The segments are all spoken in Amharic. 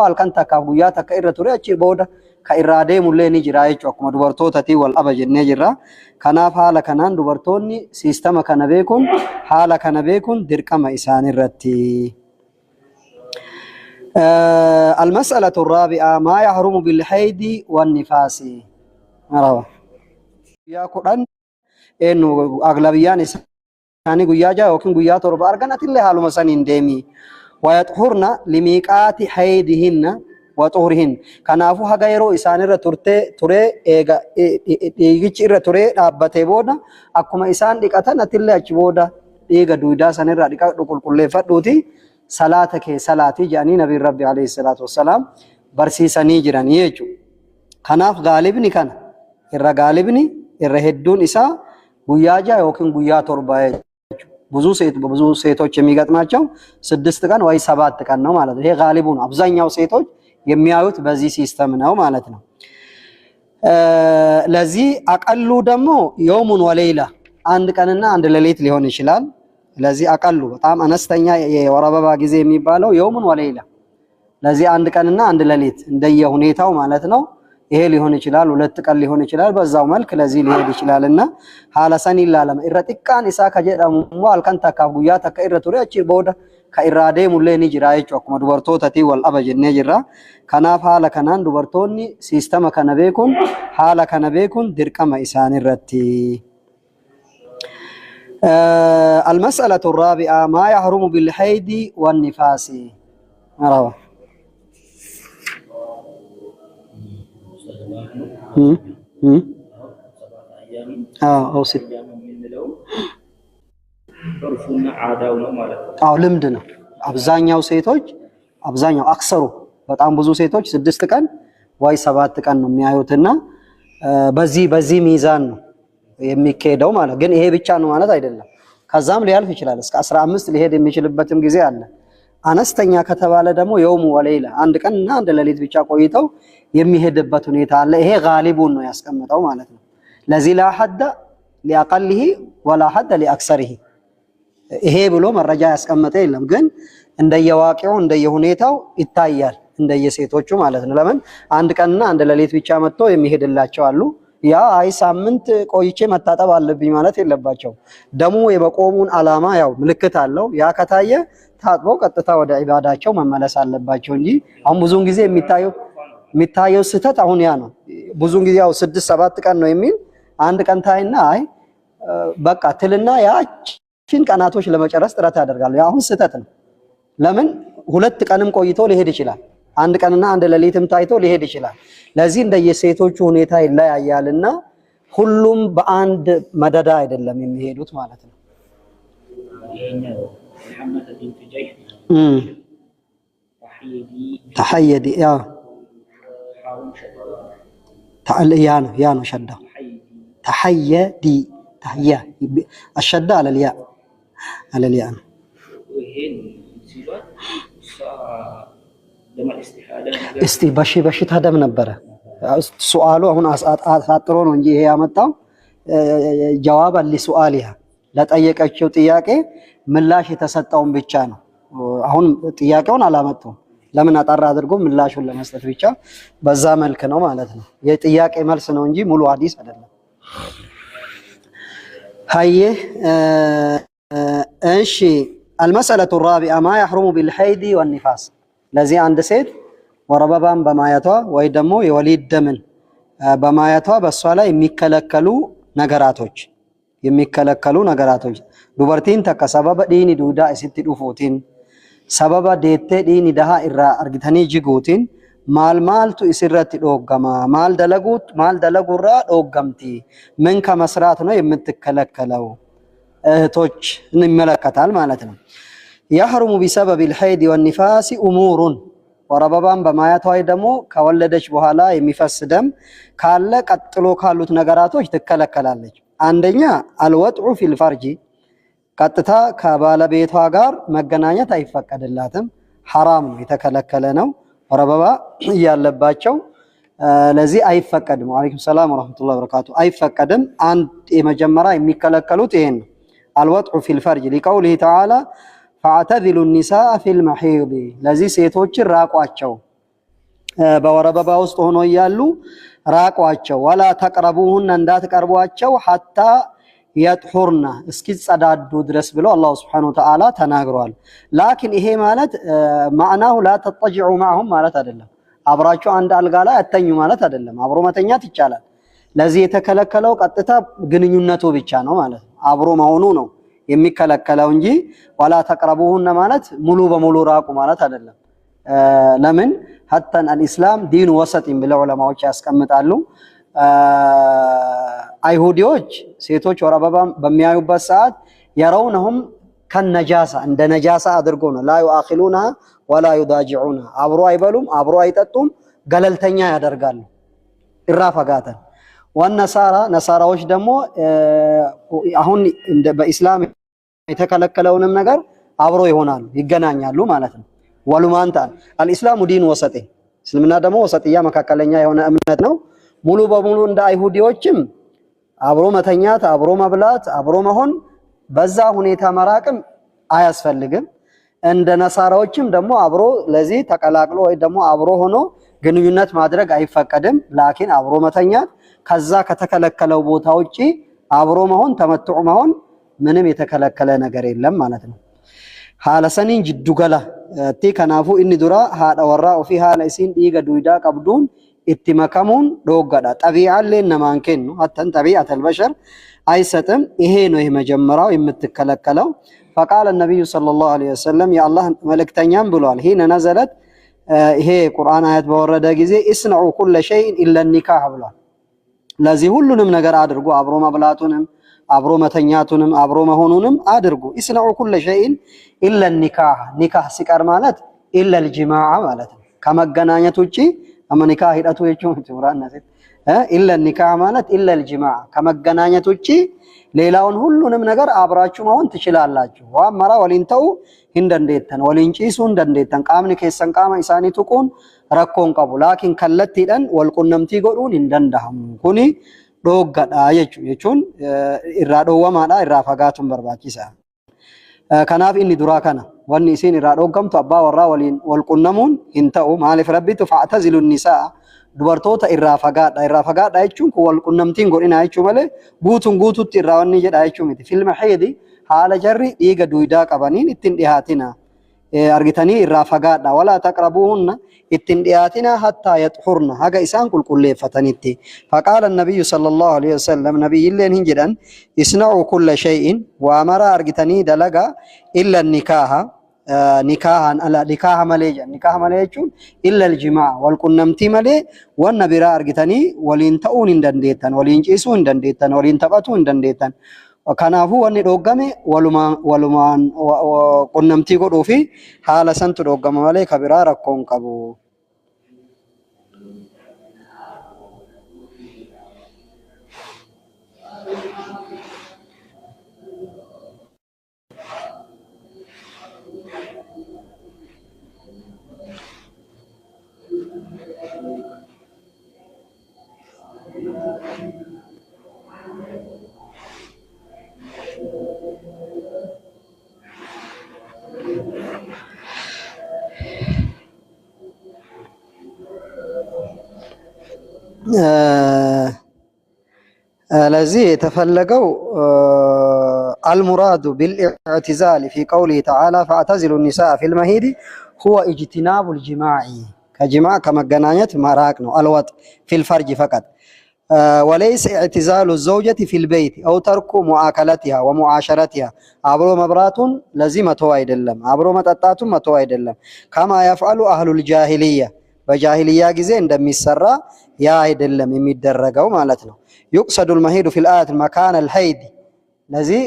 halkan takka guyyaa takka irra ture achi booda ka irraa deemullee ni jira jechuudha akkuma dubartootaatii wal dhaba jennee jirra. Kanaaf haala kanaan dubartoonni siistama kana beekuun haala kana beekuun dirqama isaanirratti. المسألة الرابعة ما يحرم بالحيض والنفاس. يا قرآن إنه أغلبيان إساني قيا جا وكن قيا تربى أرجعنا تلي حالو مسانين ديمي ويطهرن لميقات حيضهن وطهرهن كنافو هجايرو إساني ترى إيجي ترى أبته بودا أكما إسان دكاتنا تلي أجبودا إيجا دويدا ساني راديكا دكول كله فدوتي صلاتك صلاتي جاني نبي ربي عليه الصلاة والسلام برسيساني جراني يجو كناف غالبني كان غالبني هدون إسا قيا جا وكن قيا تربى ብዙ ሴቶች የሚገጥማቸው 6 ቀን ወይ 7 ቀን ነው ማለት ነው። ይሄ ጋሊቡን አብዛኛው ሴቶች የሚያዩት በዚህ ሲስተም ነው ማለት ነው። ለዚህ አቀሉ ደግሞ የውሙን ወሌላ አንድ ቀንና አንድ ሌሊት ሊሆን ይችላል። ለዚህ አቀሉ በጣም አነስተኛ የወር አበባ ጊዜ የሚባለው የውሙን ወሌላ ለዚህ አንድ ቀንና አንድ ሌሊት እንደየ ሁኔታው ማለት ነው። ይሄ ሊሆን ይችላል 2 ቀን ሊሆን ይችላል በዛው መልክ ለዚህ ሊሄድ ይችላልና ሐለሰን ኢላለም ኢረጥቃን ኢሳ ከጀዳሙ አልከን ተካጉያ ተከኢረ ቱሪ አቺ ቦዳ ከኢራዴ ሙሌኒ ጅራ ይጭ አኩማ ዱበርቶታቲ ወል አበጀኔ ጅራ ከናፍ ሐለ ከናን ዱበርቶኒ ሲስተማ ከነበኩን ሐለ ከነበኩን ድርቀማ ኢሳንረቲ المسألة الرابعة ما يحرم بالحيض والنفاس. مرحبا. أو ست. ልምድነው አብዛኛው ሴቶች አብዛኛው አክሰሩ በጣም ብዙ ሴቶች 6 ቀን ወይ 7 ቀን ነው የሚያዩትና በዚህ ሚዛን ነው የሚከደው ማለት ግን ይሄ ብቻ ነው ማለት አይደለም። ከዛም ሊያልፍ ይችላል እስከ 15 ሊሄድ የሚችልበትም ጊዜ አለ። አነስተኛ ከተባለ ደግሞ የውሙ ወሌላ አንድ ቀንና አንድ ሌሊት ብቻ ቆይተው የሚሄድበት ሁኔታ አለ። ይሄ ጋሊቡን ነው ያስቀምጠው ማለት ነው። ለዚ ላ ሐድ ሊአቀልህ ወላ ሐድ ሊአክሰርህ ይሄ ብሎ መረጃ ያስቀመጠ የለም። ግን እንደየዋቂው እንደየሁኔታው ይታያል እንደየሴቶቹ ማለት ነው። ለምን አንድ ቀንና አንድ ሌሊት ብቻ መጥቶ የሚሄድላቸው አሉ። ያ አይ ሳምንት ቆይቼ መታጠብ አለብኝ ማለት የለባቸው። ደሙ የመቆሙን አላማ ያው ምልክት አለው። ያ ከታየ ታጥቦ ቀጥታ ወደ ኢባዳቸው መመለስ አለባቸው እንጂ አሁን ብዙን ጊዜ የሚታየው ስህተት አሁን ያ ነው። ብዙን ጊዜ ያው 6-7 ቀን ነው የሚል አንድ ቀን ታይና አይ በቃ ትልና ያችን ቀናቶች ለመጨረስ ጥረት ያደርጋሉ። ያ አሁን ስህተት ነው። ለምን 2 ቀንም ቆይቶ ሊሄድ ይችላል። አንድ ቀንና አንድ ሌሊትም ታይቶ ሊሄድ ይችላል። ለዚህ እንደየሴቶቹ ሁኔታ ይለያያልና ሁሉም በአንድ መደዳ አይደለም የሚሄዱት ማለት ነው። تحيدي يا نو شدة تحيدي تحيا الشدة على الياء بشي تهدم نبره سؤاله هنا أساطرون ونجي هي أمتاو جوابا لسؤالها لا تأيكاچو ጥያቄ ምላሽ የተሰጠውን ብቻ ነው። አሁን ጥያቄውን አላመጡም። ለምን አጣራ አድርጎ ምላሹን ለመስጠት ብቻ በዛ መልክ ነው ማለት ነው። የጥያቄ መልስ ነው እንጂ ሙሉ ሐዲስ አይደለም። هاي እሺ المسألة الرابعة ما يحرم بالحيض والنفاس ለዚህ አንድ ሴት ወረበባን በማየቷ ወይ ደግሞ የወሊድ ደምን በማየቷ በሷ ላይ የሚከለከሉ ነገራቶች ዱበርቲን ተከ ሰበበ ዲኒ ዱዳ እስቲ ዱፎቲን ሰበበ ዴቴ ዲኒ ደሃ ኢራ አርግተኒ ጅጉቲን ማልቱ እስረት ዶገማ ማል ደለጉራ ዶገምቲ ምን ከመስራት ነው የምትከለከለው እህቶች እንመለከታል ማለት ነው። يحرم بسبب الحيض والنفاس امور ወረበባን በማየቷ ደግሞ ከወለደች በኋላ የሚፈስ ደም ካለ ቀጥሎ ካሉት ነገራቶች ትከለከላለች። አንደኛ አልወጥዑ ፊል ፈርጂ ቀጥታ ከባለቤቷ ጋር መገናኘት አይፈቀድላትም፣ ሐራም ነው፣ የተከለከለ ነው። ወረበባ ያለባቸው ለዚህ አይፈቀድም። ወአለይኩም ሰላም ወራህመቱላሂ ወበረካቱ አይፈቀድም። አንድ የመጀመሪያ የሚከለከሉት ይሄን ነው። አልወጥዑ ፊል ፈርጂ لقوله تعالى فاعتذلوا النساء في المحيض ለዚህ ሴቶችን ራቋቸው በወረበባ ውስጥ ሆኖ እያሉ ራቋቸው። ወላ ተቅረቡሁነ እንዳትቀርቧቸው ሐታ የጥሁርና እስኪጸዳዱ ድረስ ብሎ አላህ ሱብሓነሁ ወተዓላ ተናግሯል። ላኪን ይሄ ማለት ማዕናሁ ላ ተጠጅዑ ማዕሁም ማለት አይደለም። አብራቸው አንድ አልጋ ላይ አተኙ ማለት አይደለም። አብሮ መተኛት ይቻላል። ለዚህ የተከለከለው ቀጥታ ግንኙነቱ ብቻ ነው ማለት ነው። አብሮ መሆኑ ነው የሚከለከለው እንጂ ወላ ተቅረቡሁነ ማለት ሙሉ በሙሉ ራቁ ማለት አይደለም። ለምን ሐተን አልኢስላም ዲኑ ወሰጢን ብለው ዑለማዎች ያስቀምጣሉ። አይሁዲዎች ሴቶች ወር አበባ በሚያዩበት ሰዓት የረውነሁም ከነጃሳ እንደ ነጃሳ አድርጎ ነው ላ ዩአኺሉና ወላ ዩዳጂዑና አብሮ አይበሉም አብሮ አይጠጡም ገለልተኛ ያደርጋሉ ኢራፈጋተን። ወነሳራ ነሳራዎች ደግሞ አሁን በኢስላም የተከለከለውንም ነገር አብሮ ይሆናሉ ይገናኛሉ ማለት ነው። ወሉማንታ አልኢስላሙ ዲን ወሰጤ እስልምና ደግሞ ወሰጥያ መካከለኛ የሆነ እምነት ነው። ሙሉ በሙሉ እንደ አይሁዲዎችም አብሮ መተኛት አብሮ መብላት አብሮ መሆን በዛ ሁኔታ መራቅም አያስፈልግም። እንደ ነሳራዎችም ደግሞ አብሮ ለዚህ ተቀላቅሎ ወይ ደግሞ አብሮ ሆኖ ግንኙነት ማድረግ አይፈቀድም። ላኪን አብሮ መተኛት ከዛ ከተከለከለው ቦታ ውጪ አብሮ መሆን ተመትዑ መሆን ምንም የተከለከለ ነገር የለም ማለት ነው። ሐለሰኒን ጅዱ ገላ እቲ ከናፉ ኢኒ ዱራ ሃዳ ወራ ኦፊ ሃለ ኢሲን ዲጋ ዱይዳ ቀብዱን ኢትመከሙን ዶጋዳ ጠቢዓን ለነማን ከኑ አተን ጠቢዓተል በሸር አይሰጥም። ይሄ ነው የመጀመሪያው የምትከለከለው። فقال النبي صلى الله عليه وسلم يا الله መልእክተኛም ብሏል ሂነ ነዘለት ይሄ ቁርአን አያት በወረደ ጊዜ እስነዑ ኩለ ሸይን ኢላ ኒካህ ብሏል። ለዚህ ሁሉንም ነገር አድርጉ አብሮ መብላቱንም አብሮ መተኛቱንም አብሮ መሆኑንም አድርጉ። እስነዑ ኩለ ሸይን ኢላ ኒካህ ኒካህ ሲቀር ማለት ኢላ الجماع ማለት ነው። ከመገናኘት ውጪ አማ ኒካህ ሂደቱ የቹም ቁርአን ነዘት ኢላ ኒካህ ማለት ኢላ الجماع ከመገናኘት ውጪ ሌላውን ሁሉንም ነገር አብራችሁ መሆን ትችላላችሁ። ወአመራ ወሊንተው እንደንዴተን ወሊንጪሱ እንደንዴተን ቃምን ከሰን ቃማ ኢሳኒ ቱቁን ረኮን ቀቡ ላኪን ከለቲደን ወልቁነምቲ ጎዱን እንደንዳህም ኩኒ ዶጋዳ የቹን ኢራ ዶወማዳ ኢራ ፈጋቱን በርባቺሳ ከናፍ ኢኒ ዱራ ከና ወኒ ኢሲን ኢራ ዶገምቱ አባ ወራ ወሊን ወልቁነሙን እንተው ማለፍ ረቢቱ ፈአተዚሉ النساء dubartoota irraa fagaadha jechuun kun wal qunnamtiin godhina jechuu malee guutuun guutuutti irraa wanni jedha jechuu miti. Filma heedi haala jarri dhiiga duwidaa qabaniin ittiin dhihaatina argitanii irraa fagaadha walaa taqrabuhunna ittiin dhihaatina hattaa yaxhurna haga isaan qulqulleeffatanitti. Faqaala nabiyyu sallallahu alaihi wasallam nabiyyilleen hin jedhan isna'u kulla shay'in waa mara argitanii dalaga illa nikaaha nikahan ala nikaha maleja nikaha malejun illa aljimaa wal qunnamti male wan nabira argitani walin taun indandetan walin cisu indandetan walin tabatu indandetan kanafu wanni dogame waluman qunnamti godu fi hala santu dogama male kabira rakkon qabu. ለዚህ የተፈለገው المراد بالاعتزال في قوله تعالى فاعتزلوا النساء في المهيد هو اجتناب الجماع كجماع كمغناኘት ማራቅ ነው الوط في الفرج فقط وليس اعتزال الزوجة في البيت أو ترك مؤاكلتها ومعاشرتها አብሮ መብራቱን ለዚህ መተው አይደለም አብሮ መጠጣቱን መተው አይደለም كما يفعل أهل الجاهلية በጃሂልያ ጊዜ እንደሚሰራ ያ አይደለም የሚደረገው ማለት ነው። يقصد المهيد في الآية مكان الحيض ለዚህ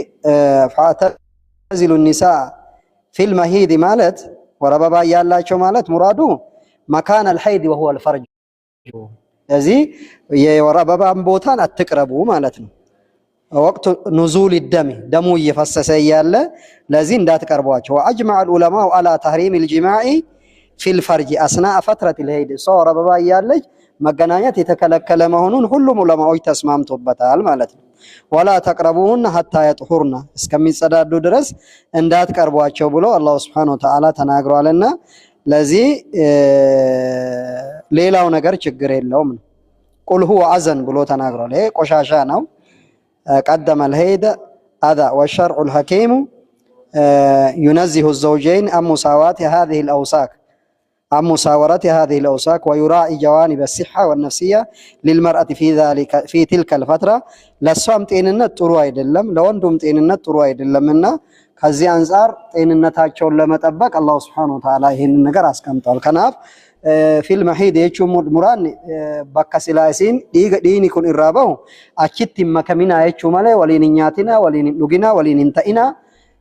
فاعتزلوا النساء في المهيد ማለት ወረበባ ያላቸው ማለት ሙራዱ مكان الحيض وهو الفرج ለዚህ የወረበባን ቦታን አትቅረቡ ማለት ነው። ወቅቱ نزول الدم ደሙ እየፈሰሰ ያለ ለዚህ እንዳትቀርቧቸው واجمع العلماء على تحريم الجماع في الفرج اثناء فتره الحيض ወረበባ ያለች መገናኘት የተከለከለ መሆኑን ሁሉም ዑለማዎች ተስማምቶበታል ማለት ነው። ወላ ተቅረቡሁን حتى يطهرن እስከሚጸዳዱ ድረስ እንዳትቀርቧቸው ብሎ አላህ Subhanahu Wa Ta'ala ተናግሯልና ለዚህ ሌላው ነገር ችግር የለውም። ቁል ሁወ አዘን ብሎ ተናግሯል። ይሄ ቆሻሻ ነው። ቀደመ ልሄደ አዛ ወሸርዑ ልሐኪሙ ዩነዚሁ ዘውጀይን አን ሙሳዋት ሃዚሂ ልአውሳክ عن مساورة هذه الأوساك ويراعي جوانب الصحة والنفسية للمرأة في تلك الفترة. لسوام تيننت ጥሩ አይደለም ለወንዱም ጤንነት ጥሩ አይደለምና ከዚህ አንፃር ጤንነታቸውን ለመጠበቅ አላህ Subhanahu Wa Ta'ala ይሄንን ነገር አስቀምጧል። ከናፍ ፊል መሂድ የቹም ሙራን በከሲላሲን ዲኒ ኩን ኢራባው አቺት መከሚና የቹ ማለ ወሊንኛቲና ወሊን ዱጊና ወሊን እንተኢና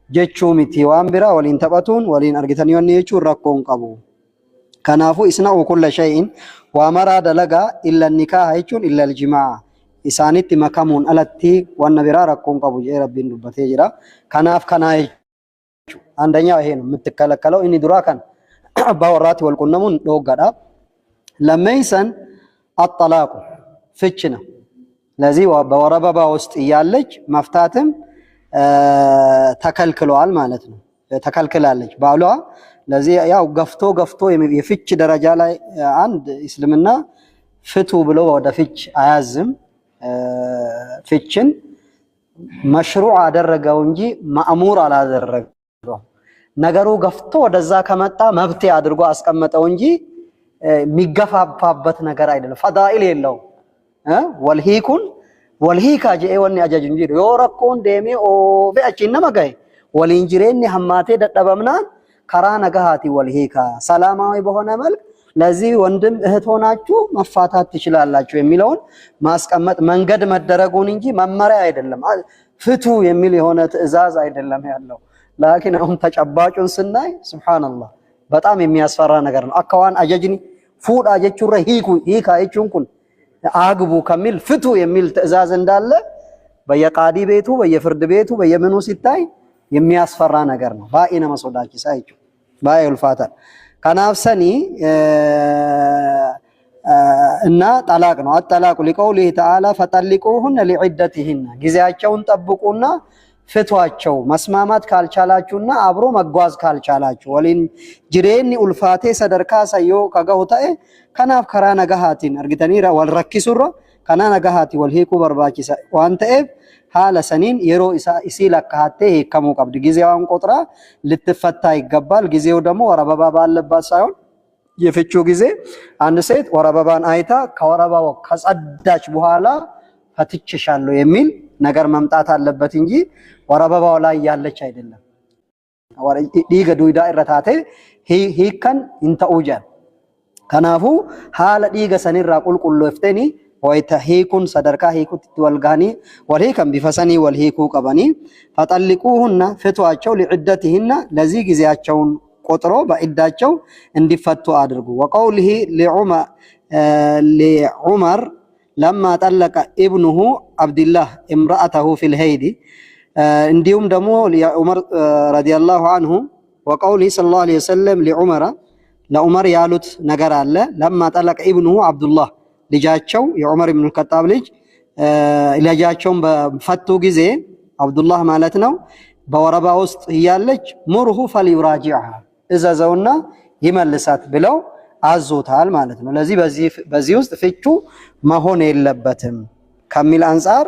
ጀቹ ሚቲ ዋምብራ ወሊን ተበቱን ወሊን አርግተኒዮን የቹ ረኮን ቀቡ ከናፉ ኢስናኡ ኩለ ሸይን ወአመራ ደለጋ ኢላ ኒካህ የቹን ኢላ الجماع ኢሳኒት መከሙን አለቲ ወነብራ ረኮን ቀቡ የረቢን ዱበቴ ጅራ ከናፍ ከናይ አንደኛው ይሄ ነው የምትከለከለው እኒ ዱራ ከን ባወራት ወልቁነሙን ዶጋዳ ለመይሰን አጠላቁ ፍች ነው። ለዚህ በወረበባ ውስጥ ያለች መፍታትም ተከልክሏል ማለት ነው። ተከልክላለች ባሏ። ለዚህ ያው ገፍቶ የፍች ደረጃ ላይ አንድ እስልምና ፍቱ ብሎ ወደ ፍች አያዝም። ፍችን መሽሩዕ አደረገው እንጂ ማእሙር አላደረገው። ነገሩ ገፍቶ ወደዛ ከመጣ መብቴ አድርጎ አስቀመጠው እንጂ የሚገፋፋበት ነገር አይደለም። ፈዳኢል የለው ወልሂኩን ወልሂካ ጀኤ ወኒ አጃጅ እንጂ ዮረኮን ደሜ ኦ በአቺና መጋይ ወልንጅሬኒ ሐማቴ ደደበምናን ከራ ነገሃቲ ወልሂካ ሰላማዊ በሆነ መልክ ለዚህ ወንድም እህት ሆናችሁ መፋታት ትችላላችሁ የሚለውን ማስቀመጥ መንገድ መደረጉን እንጂ መመሪያ አይደለም። ፍቱ የሚል የሆነ ትዕዛዝ አይደለም ያለው። ላኪን አሁን ተጨባጩን ስናይ ሱብሃንአላህ በጣም የሚያስፈራ ነገር ነው። አካዋን አጀጅኒ ፉዳ ጀቹረ ሂካ እቹንኩን አግቡ ከሚል ፍቱ የሚል ትዕዛዝ እንዳለ በየቃዲ ቤቱ በየፍርድ ቤቱ በየምኑ ሲታይ የሚያስፈራ ነገር ነው። ባኢነ መስዑዳኪ ሳይቹ ባኢል ፋታ ከናፍሰኒ እና ጠላቅ ነው። አጠላቁ ሊቀውሊሂ ተዓላ ፈጠልቁሁን ለዒደቲሂን ጊዜያቸውን ጠብቁና ፍቷቸው። መስማማት ካልቻላችሁና አብሮ መጓዝ ካልቻላችሁ ወሊን ጅሬኒ ኡልፋቴ ሰደርካ ሰዮ ከገሁታኤ ከናፍ ከራ ነገሃቲን አርግተኒራ ወልረኪሱራ ከና ነገሃቲ ወልሂኩ በርባቺሳ ዋንተኤብ ሐለ ሰኒን የሮ ኢሲላ ካቴ ከሙ ቀብድ ጊዜዋን ቆጥራ ልትፈታ ይገባል። ጊዜው ደግሞ ወረበባ ባለባት ሳይሆን የፍቹ ጊዜ አንድ ሴት ወረበባን አይታ ከወረባው ከጸዳች በኋላ ፈትችሻለሁ የሚል ነገር መምጣት አለበት እንጂ ወረበባው ላይ ያለች አይደለም። ዲገ ዱይዳ ኢረታቴ ሂከን እንተኡጀ ከናፉ ሐለ ዲገ ሰኒራ ቁልቁሎ ፍተኒ ወይተሂኩን ሰደርካ ሂኩት ወልጋኒ ወልሂከን ቢፈሰኒ ወልሂኩ ቀበኒ ፈጠልቁሁና ፍቷቸው ለዒደቲሂና ለዚህ ጊዜያቸውን ቆጥሮ በዒዳቸው እንዲፈቱ አድርጉ። ወቀውሊሂ ሊዑመር لما طلق ابنه عبد الله امرأته في الهيد እንዲሁም ደግሞ ለዑመር ረዲየላሁ ዐንሁ وقوله صلى الله عليه وسلم ለዑመር ያሉት ነገር አለ። لما طلق ابنه عبد الله ልጃቸው የዑመር ኢብኑ አልከጣብ ልጃቸውን በፈቱ ጊዜ አብዱላህ ማለት ነው በወረባ ውስጥ ያለች ሙርሁ ፈሊራጂዓ እዘዘውና ይመልሳት ብለው አዞታል ማለት ነው። ለዚህ በዚህ ውስጥ ፍቹ መሆን የለበትም ከሚል አንፃር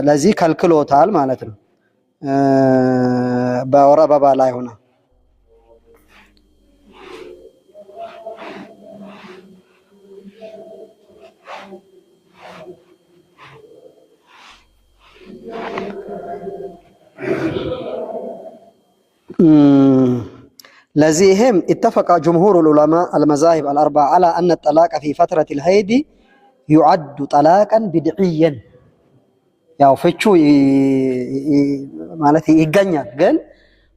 ለዚህ ከልክሎታል ማለት ነው። በወረበባ ላይ ሆነ لذيهم اتفق جمهور العلماء المذاهب الأربعة على أن الطلاق في فترة الحيض يعد طلاقا بدعيا. ያው ፍቹ ማለት ይገኛል ግን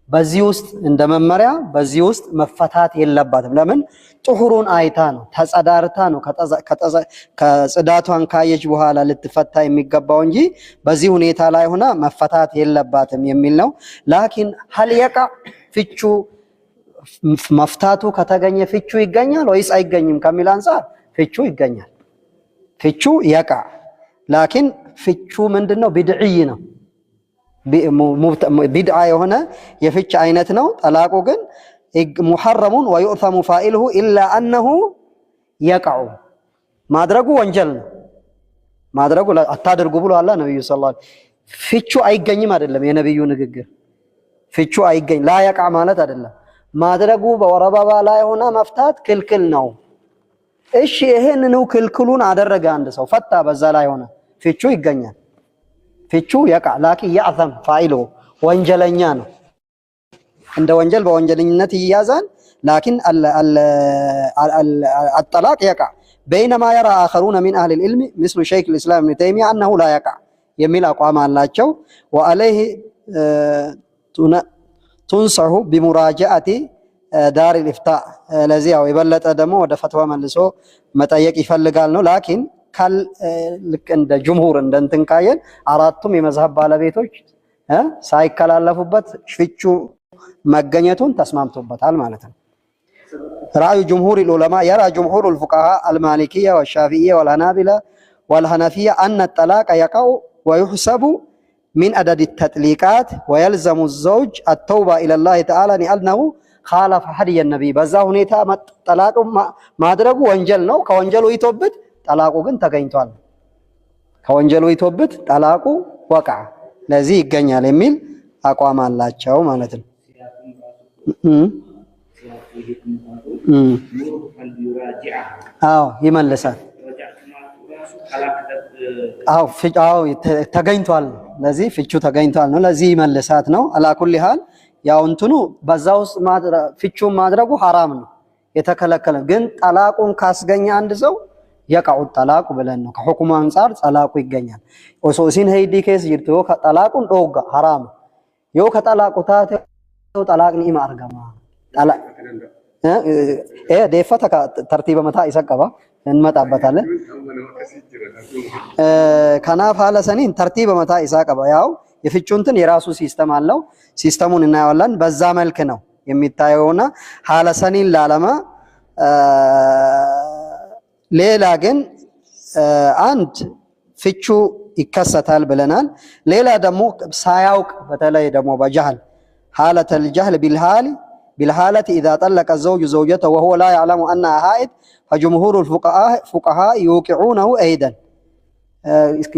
በዚህ ውስጥ እንደመመሪያ በዚህ ውስጥ መፈታት የለባትም። ለምን ጥሁሩን አይታ ነው ተጸዳርታ ነው ከጽዳቷን ካየች በኋላ ልትፈታ የሚገባው እንጂ በዚህ ሁኔታ ላይ ሆና መፈታት የለባትም የሚል ነው። ላኪን هل يقع ፍቹ መፍታቱ ከተገኘ ፍቹ ይገኛል ወይስ አይገኝም ከሚል አንፃር ፍቹ ይገኛል። ፍቹ يقع ላኪን ፍቹ ምንድነው? ቢድዒ ነው። ቢድዓ የሆነ የፍች አይነት ነው። ጠላቁ ግን ሙሐረሙን ወይኡተሙ ፋኢልሁ ኢላ አነሁ የቀዑ ማድረጉ ወንጀል ነው። ማድረጉ አታድርጉ ብሎ አላህ ነብዩ ሰለላሁ ዐለይሂ ወሰለም ፍቹ አይገኝም አይደለም። የነብዩ ንግግር ፍቹ አይገኝ ላ የቃ ማለት አይደለም። ማድረጉ በወር አበባ ላይ ሆነ መፍታት ክልክል ነው። እሺ ይሄንን ክልክሉን አደረገ አንድ ሰው ፈታ፣ በዛ ላይ ሆነ ፍቹ ይገኛል። ፍቹ የቃ ላኪን ያዕዘም ፋኢሉ ወንጀለኛ ነው። እንደ ወንጀል በወንጀለኝነት ይያዛል። ላኪን الطلاق يقع بينما يرى آخرون من أهل العلم مثل شيخ الإسلام ابن تيمية أنه لا يقع የሚል አቋም አላቸው። وعليه تنصح بمراجعة دار الإفتاء ለዚህ ያው የበለጠ ደግሞ ወደ ፈትዋ መልሶ መጠየቅ ይፈልጋል ነው። ላኪን ልክ እንደ ጅምሁር እንደ እንትን ካየን አራቱም የመዝሀብ ባለቤቶች ሳይከላለፉበት ፍቹ መገኘቱን ተስማምቶበታል ማለት ነው። رأي جمهور العلماء يرى جمهور الفقهاء المالكية والشافعية والحنابلة والحنفية أن الطلاق يقع ويحسب من عدد التطليقات ويلزم الزوج التوبة إلى الله تعالى لأنه خالف هدي النبي بذا ሁኔታ طلاق ማድረጉ ወንጀል ነው። ከወንጀሉ ይተውበት ጠላቁ ግን ተገኝቷል። ከወንጀሉ ይተውበት ጠላቁ ወቃ ለዚህ ይገኛል የሚል አቋም አላቸው ማለት ነው። አዎ ይመልሳል። አዎ ፍጫው ተገኝቷል። ለዚህ ፍቹ ተገኝቷል ነው። ለዚህ ይመልሳት ነው። አላኩል ሐል ያው እንትኑ በዛው ፍቹን ማድረጉ ሐራም ነው የተከለከለ። ግን ጠላቁን ካስገኘ አንድ ሰው የቃው ጠላቁ ብለን ነው ከሁክሙ አንፃር ጠላቁ ይገኛል። ኦሶሲን ሄዲ ኬስ ይርቶ ከጠላቁን ዶጋ ሐራም ዮ ከጠላቁ ታተ ጠላቅን ኢማ አርገማ ጠላቅ ደፈታ ተርቲበ መታ ይሰቀባ እንመጣበታለን። ከናፍ ሐለሰኒን ተርቲበ መታ ይሰቀባ ያው የፍቹንትን የራሱ ሲስተም አለው። ሲስተሙን እናያለን። በዛ መልክ ነው የሚታየውና ሐለሰኒን ላለማ ሌላ ግን አንድ ፍቹ ይከሰታል ብለናል። ሌላ ደግሞ ሳያውቅ በተለይ ደግሞ በጀህል ሐለተል ጀህል بالحالة إذا طلق الزوج زوجته وهو لا يعلم أنها حائض فجمهور الفقهاء يوقعونه أيضا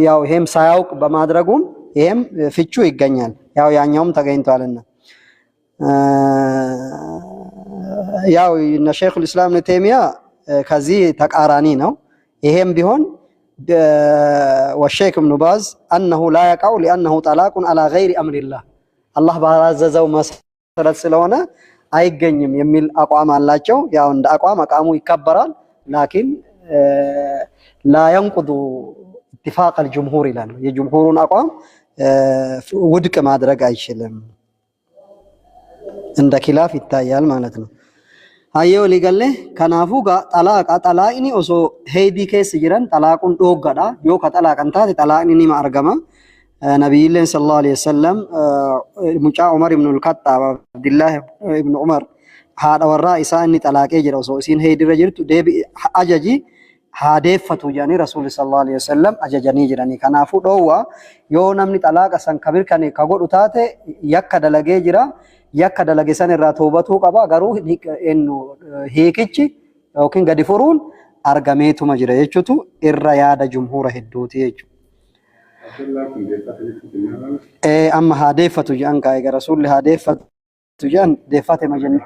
ያው ይሄም ሳያውቅ በማድረጉም ይሄም ፍቹ ይገኛል። ያው ያኛውም ተገኝቷልና ያው እነ ሸይኹል ኢስላም ኢብኑ ተይሚያ ከዚህ ተቃራኒ ነው። ይሄም ቢሆን ወሸይኽ ኢብኑ ባዝ أنه لا يقع لأنه طلاق على غير أمر الله አላህ ባዘዘው መሰረት ስለሆነ አይገኝም የሚል አቋም አላቸው። ያው እንደ አቋሙ ይከበራል። ላኪን لا ينقض اتفاق الجمهور ይላል። የጅምሁሩን አቋም ውድቅ ማድረግ አይችልም። እንደ ኺላፍ ይታያል ማለት ነው። አየው ሊገለ ከናፉ ጋር ጠላቅኒ ኦሶ ሄዲ ኬስ ጅረን ጠላቁን ዶጋዳ ዮ ከጠላቀን ታተ ጠላቅኒ ማርገማ ነብዩላህ ሰለላሁ ዐለይሂ ወሰለም ሙጫ ዑመር ኢብኑ አልኸጣብ አብዱላህ ኢብኑ ዑመር ሃዳ ወራ ኢሳኒ ጠላቄ ጅረው ሶ ሲን ሄዲ ረጅርቱ ዴቢ አጀጂ ሃዴፈቱ ጃኒ ረሱል ሰለላሁ ዐለይሂ ወሰለም አጀጀኒ ጅራኒ ከናፉ ዶዋ ዮ ነምኒ ጠላቀ ሰን ከቢር ከኔ ከጎዱ ታተ ያከ ደለጌ ጅራ ያከ ደለጌ ሰን ራ ተውበቱ ቀባ ገሩ ኤኑ ሂቂቺ ኦኪን ገዲፉሩን አርጋሜቱ መጅረ የቹቱ ኢራ ያዳ ጅምሁር ሄዱቲ የቹ أما هادفة جان كاي رسول هادفة جان دفات مجن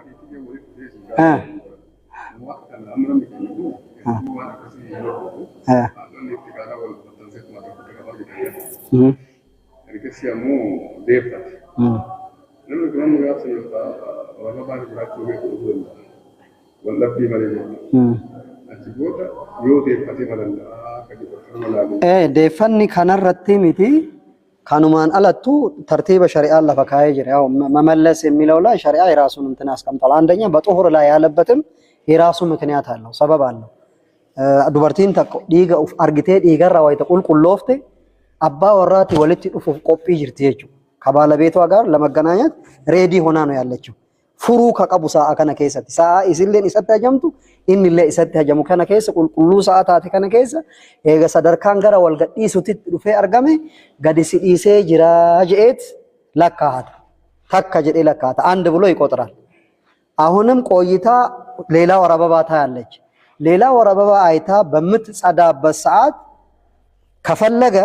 defanni kanarratti miti kanumaan alattu ተርቲበ ሸሪዓ ለፈካይ ጅራው መመለስ የሚለው ላይ ሸሪዓ የራሱን እንትን አስቀምጧል። አንደኛ በጦር ላይ ያለበትም የራሱ ምክንያት አለው፣ ሰበብ አለው። ዱበርቲን ተቆ ዲጋ ኡፍ አርግቴ ዲጋራ ወይ ተቁልቁሎፍቴ አባ ወራቲ ወልቲ ኡፍ ቆጲ ጅርቲ የቹ ከባለቤቷ ጋር ለመገናኘት ሬዲ ሆና ነው ያለችው። ፍሩ ከቀቡ ሰዓ ከነ ከሰት ሰዓ ኢስለን ኢሰተ ጀምቱ ኢንለ ኢሰተ ጀሙ ከነ ከሰ ቁልቁሉ ሰዓታት ከነ ከሰ ኤገ ሰደርካን ገራ ወልገዲ ሱቲ ዱፌ አርጋሜ ገዲሲ ዲሴ ጅራ ጀኤት ለካት ተካ ጀዴ ለካት አንድ ብሎ ይቆጥራል። አሁንም ቆይታ ሌላ ወረባባታ ያለች ሌላ ወር አበባ አይታ በምትጸዳበት ሰዓት ከፈለገ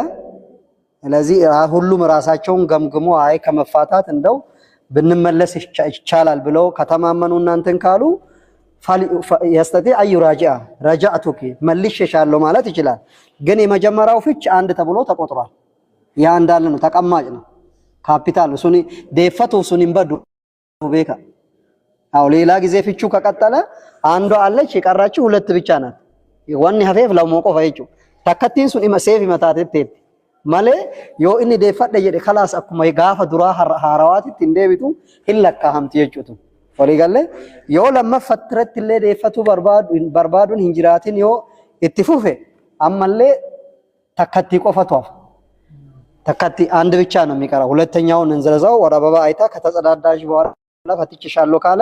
ስለዚህ ሁሉም ራሳቸውን ገምግሞ አይ ከመፋታት እንደው ብንመለስ ይቻላል ብለው ከተማመኑ እናንተን ካሉ يستطيع أن يراجع رجعتك መልሼሻለሁ ማለት ይችላል። ግን የመጀመሪያው ፍች አንድ ተብሎ ተቆጥሯል። ያ እንዳለ ነው፣ ተቀማጭ ነው። ካፒታል ሱኒ ደፈቱ ሱኒን በዱ ቤካ አው ሌላ ጊዜ ፍቹ ከቀጠለ አንዷ አለች የቀራችው ሁለት ብቻ ናት። ወን ሀፌፍ ለሞቆ ፈይጩ ተከቲን ሱኒ መሴፍ ይመታተት ማለ ዮ እኒ ደፈደ የደ خلاص አኩማ ይጋፈ ዱራ ሐራዋት እንዴቢቱ ይለካ ሀምት የጩቱ ወሊጋለ ዮ ለመፈትረት ለደፈቱ በርባዱን ሂንጅራቲን ዮ ኢትፉፈ አመለ ተከቲ ቆፈቷፍ ተከቲ አንድ ብቻ ነው የሚቀረው። ሁለተኛውን እንዘረዛው ወደ አበባ አይታ ከተጸዳዳሽ በኋላ ፈትችሻለሁ ካለ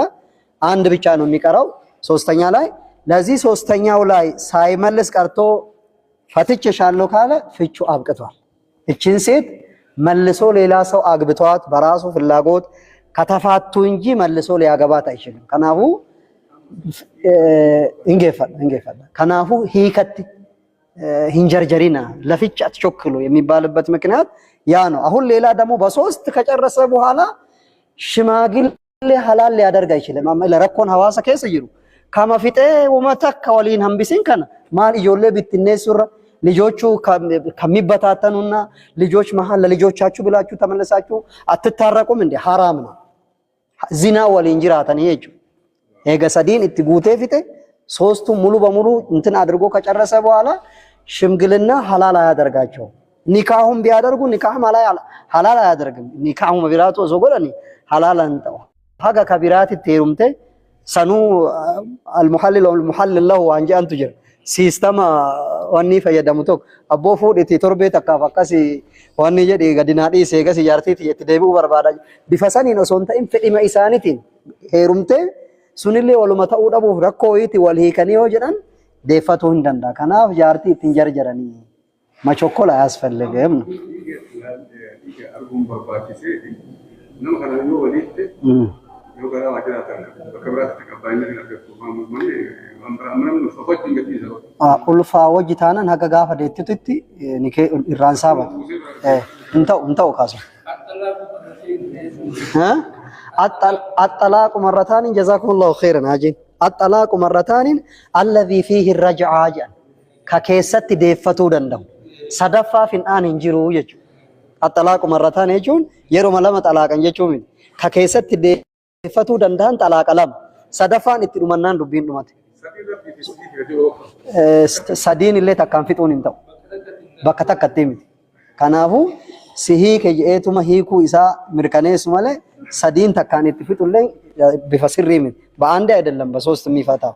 አንድ ብቻ ነው የሚቀረው ሶስተኛ ላይ። ለዚህ ሶስተኛው ላይ ሳይመልስ ቀርቶ ፈትችሻለሁ ካለ ፍቹ አብቅቷል። እቺን ሴት መልሶ ሌላ ሰው አግብቷት በራሱ ፍላጎት ከተፋቱ እንጂ መልሶ ሊያገባት አይችልም። ከናሁ እንገፈል ከናሁ ሂከት ሂንጀርጀሪና ለፍች አትቾክሉ የሚባልበት ምክንያት ያ ነው። አሁን ሌላ ደግሞ በሶስት ከጨረሰ በኋላ ሽማግሌ ሐላል ሊያደርግ አይችልም። አማ ለረኮን ሐዋሳ ከሰ ይሩ ከመፍጤ ወመተክ ወሊን ሀምቢሲን ከነ ማል ይጆለ ቢትነሱራ ልጆቹ ከሚበታተኑና ልጆች መሃል ለልጆቻችሁ ብላችሁ ተመለሳችሁ አትታረቁም እንዴ? ሐራም ነው። ዚና ወሊን ጅራተን ይሄ ኤገሰዲን እትጉቴ ፊቴ ሶስቱ ሙሉ በሙሉ እንትን አድርጎ ከጨረሰ በኋላ ሽምግልና ሐላል አያደርጋቸው። ኒካሁን ቢያደርጉ ኒካህ ሐላል አያደርግም። ኒካሁ መቢራቱ ዘጎለኒ ሐላል አንተው ሀጋ ከቢራት ተይሩምቴ ሰኑ المحلل والمحلل له አንጂ አንቱ ጀር ሲስተማ ወኒ ፈየደሙቶ አቦ ፉዲቲ ቶርቤ ተካፋቀሲ ወኒ ጀዲ ገዲናዲ ሴገስ ያርቲ የትደቡ በርባዳ ቢፈሰኒ ነው ሶንተን ፍዲማ ኢሳኒቲን ሄሩምቴ ሱንሌ ወሉመታኡ ደቡ ረኮይቲ ወልሂከኒዮ ጀዳን ደፈቱ እንደንዳ ከናፍ ያርቲ ትንጀርጀረኒ ማቾኮላ አያስፈልግም ነው አርጉም በርባቲሴ ነው ከናዩ ወሊት ነው ጋራ ማጅራታና በከብራት ተቀባይነት ነገርኩ ማሙማኔ አምራምራም ነው ፈቆት እንግዲህ ነው ኡልፋ ወጅታናን ሀጋ ጋፈ ደትትቲ ኒከ ኢራንሳባ እንተው ካሱ الطلاق مرتان جزاكم الله خيرا هاجين الطلاق مرتان الذي فيه الرجعه ككيست ديفتو دندم صدفا فين انجرو يجو الطلاق مرتان يجون يرو ملما طلاقن يجو من ككيست ديفتو دندان طلاق لم صدفان اتدمنان دبين دمت سدين اللي تكانفيتون انتو بكتكتيم كنافو سهي كجئتما هيكو إسا مركانيس ماله سدين تكاني تفتولي بفسرين بعند أدلهم بسوست ميفاتا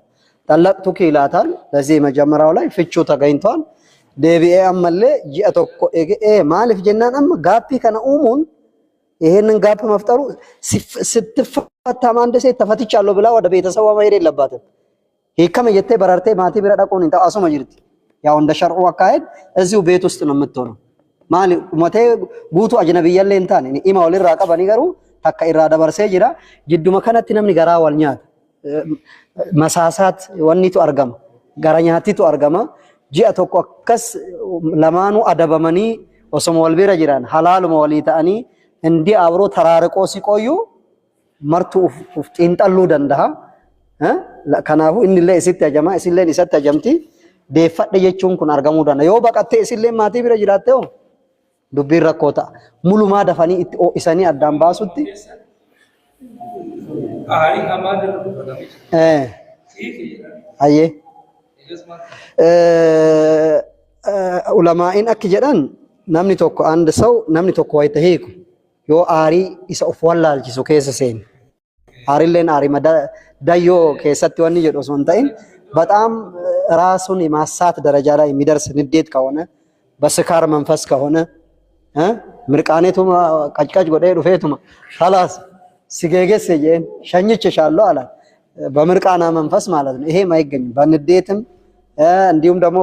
تلاق توكيلاتان لازم جمرة ولا يفتشوا تغينتان دبي أمله جئتو مال في جنان أم غابي كنا أمون إهن غاب مفترو ستفتا مانده سه تفتيش الله بلا وده بيتسوا ما يري لباتن هيك كم يته برارته ماتي برا كون إنت أسمع جريت يا عند شرع وقاعد أزيو بيتوست نمتورو maali umate guutu ajnabiyyalle intaan ima wal irraa qabani garu takka irraa dabarsee jira jidduma kanatti namni garaa wal nyaata masaasaat wannitu argama gara nyaatitu argama ji'a tokko akkas lamaanu adabamanii osoma wal bira jiran halaaluma walii ta'anii indi abro taraarqoo siqoyyu martu uf xiinxalluu danda'a kanaafu innillee isitti ajama isilleen isatti ajamti deeffadhe jechuun kun argamuu danda'a yoo baqattee isilleen maatii bira jiraatte dubbiin rakkoo ta'a. Mulumaa dafanii itti isanii addaan baasutti. Ayyee. Ulamaa'in akki jedhan namni tokko andi saw namni tokko wayita hiiku yoo aarii isa of wallaalchisu keessa seeni. Aarilleen aarii dayyoo keessatti wanni jedhu osoo hin ta'in በጣም ራሱን የማሳት ደረጃ ላይ የሚደርስ ንዴት ከሆነ በስካር መንፈስ ከሆነ ምርቃኔቱማ ቀጭቀጭ ጎዴ ዱፌቱማ خلاص ሲገገስ የን ሸኝቼሻለሁ አላ በምርቃና መንፈስ ማለት ነው። ይሄ ማይገኝም በንዴትም እንዲሁም ደግሞ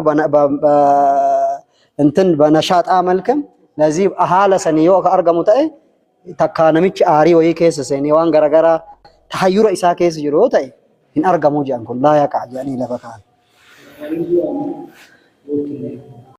እንትን በነሻጣ መልክም ለዚህ አሃለ ሰኒዮ ከአርገሙ ተይ ተካነምች አሪ ወይ ከሰ ሰኒ ዋን ገረገራ ተሐዩረ ኢሳ ከሰ ይሮ ተይ ኢን አርገሙ ጃን ኩላ ያቃ ጃኒ ለበካል Okay.